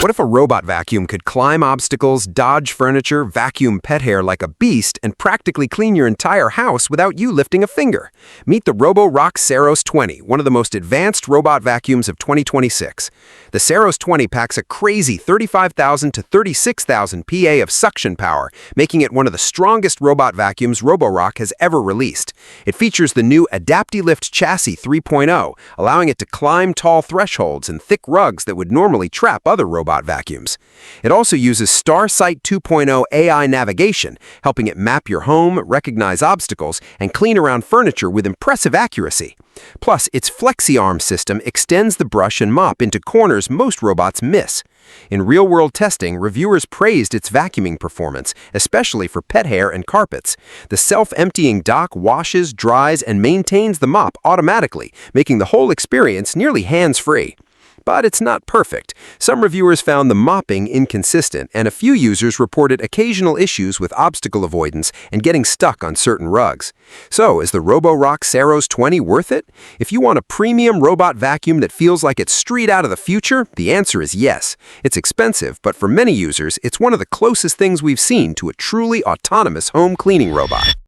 What if a robot vacuum could climb obstacles, dodge furniture, vacuum pet hair like a beast, and practically clean your entire house without you lifting a finger? Meet the Roborock Saros 20, one of the most advanced robot vacuums of 2026. The Saros 20 packs a crazy 35,000 to 36,000 PA of suction power, making it one of the strongest robot vacuums Roborock has ever released. It features the new AdaptiLift Chassis 3.0, allowing it to climb tall thresholds and thick rugs that would normally trap other robot vacuums. It also uses StarSight 2.0 AI navigation, helping it map your home, recognize obstacles, and clean around furniture with impressive accuracy. Plus, its FlexiArm system extends the brush and mop into corners most robots miss. In real-world testing, reviewers praised its vacuuming performance, especially for pet hair and carpets. The self-emptying dock washes, dries, and maintains the mop automatically, making the whole experience nearly hands-free. But it's not perfect. Some reviewers found the mopping inconsistent, and a few users reported occasional issues with obstacle avoidance and getting stuck on certain rugs. So, is the Roborock Saros 20 worth it? If you want a premium robot vacuum that feels like it's straight out of the future, the answer is yes. It's expensive, but for many users, it's one of the closest things we've seen to a truly autonomous home cleaning robot.